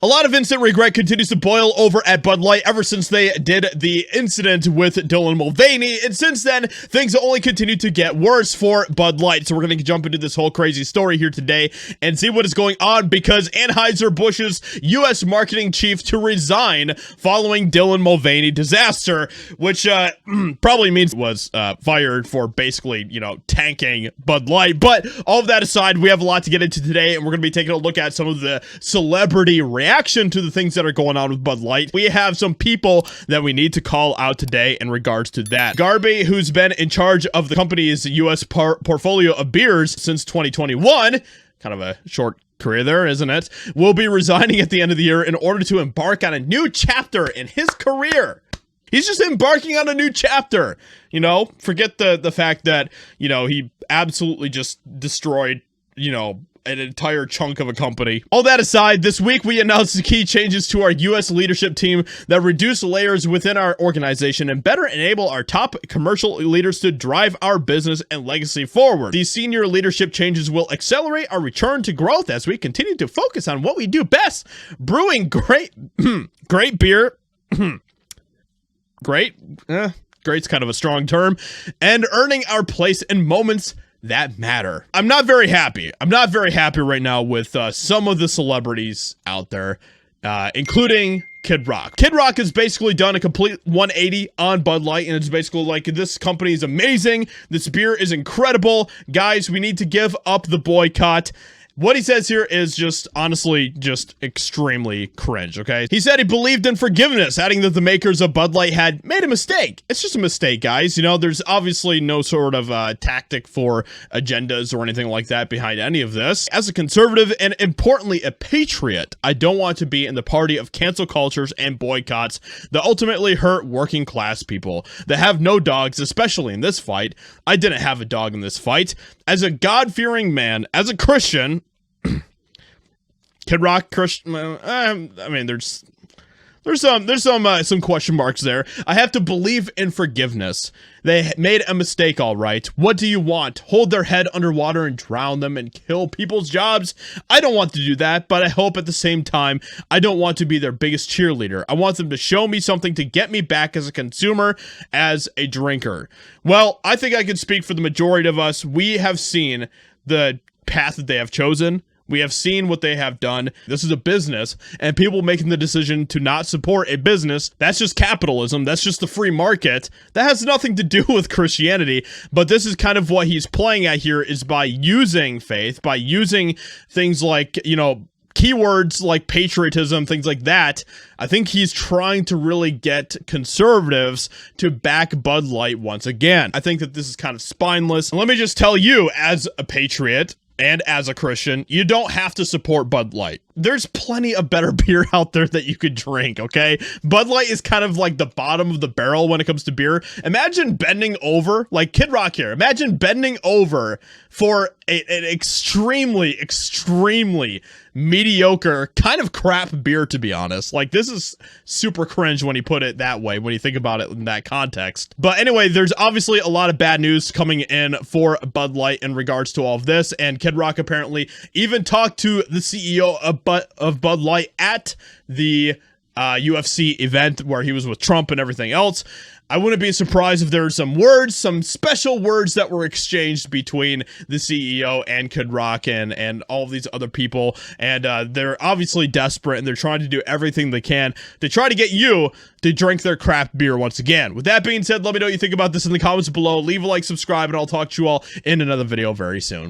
A lot of instant regret continues to boil over at Bud Light ever since they did the incident with Dylan Mulvaney, and since then, things only continue to get worse for Bud Light. So we're going to jump into this whole crazy story here today and see what is going on, because Anheuser-Busch's U.S. marketing chief to resign following Dylan Mulvaney disaster, which probably means was fired for basically, tanking Bud Light. But all of that aside, we have a lot to get into today, and we're going to be taking a look at some of the celebrity reaction to the things that are going on with Bud Light. We have some people that we need to call out today in regards to that. Garby, who's been in charge of the company's U.S. portfolio of beers since 2021, kind of a short career there, isn't it? Will be resigning at the end of the year in order to embark on a new chapter in his career. He's just embarking on a new chapter. Forget the fact that, he absolutely just destroyed, an entire chunk of a company. All that aside, this week we announced the key changes to our U.S. leadership team that reduce layers within our organization and better enable our top commercial leaders to drive our business and legacy forward. These senior leadership changes will accelerate our return to growth as we continue to focus on what we do best: brewing great beer. Great's kind of a strong term, and earning our place in moments that matter. I'm not very happy. Right now with some of the celebrities out there, including Kid Rock. Kid Rock has basically done a complete 180 on Bud Light, and it's basically like, this company is amazing. This beer is incredible. Guys, we need to give up the boycott. What he says here is just, honestly, just extremely cringe, okay? He said he believed in forgiveness, adding that the makers of Bud Light had made a mistake. It's just a mistake, guys. There's obviously no sort of tactic for agendas or anything like that behind any of this. As a conservative and, importantly, a patriot, I don't want to be in the party of cancel cultures and boycotts that ultimately hurt working class people that have no dogs, especially in this fight. I didn't have a dog in this fight. As a God-fearing man, as a Christian, Kid Rock, Christian, there's some question marks there. I have to believe in forgiveness. They made a mistake, all right. What do you want? Hold their head underwater and drown them and kill people's jobs? I don't want to do that, but I hope at the same time, I don't want to be their biggest cheerleader. I want them to show me something to get me back as a consumer, as a drinker. Well, I think I can speak for the majority of us. We have seen the path that they have chosen. We have seen what they have done. This is a business, and people making the decision to not support a business, that's just capitalism. That's just the free market. That has nothing to do with Christianity, but this is kind of what he's playing at here, is by using faith, by using things like, keywords like patriotism, things like that. I think he's trying to really get conservatives to back Bud Light once again. I think that this is kind of spineless. And let me just tell you, as a patriot and as a Christian, you don't have to support Bud Light. There's plenty of better beer out there that you could drink, okay? Bud Light is kind of like the bottom of the barrel when it comes to beer. Imagine bending over, like Kid Rock here, imagine bending over for an extremely mediocre kind of crap beer, to be honest. Like, this is super cringe when you put it that way, when you think about it in that context. But anyway, there's obviously a lot of bad news coming in for Bud Light in regards to all of this, and Kid Rock apparently even talked to the CEO of Bud Light at the UFC event where he was with Trump and everything else. I wouldn't be surprised if there were some special words that were exchanged between the CEO and Kid Rock and all of these other people. And they're obviously desperate, and they're trying to do everything they can to try to get you to drink their craft beer once again. With that being said, let me know what you think about this in the comments below. Leave a like, subscribe, and I'll talk to you all in another video very soon.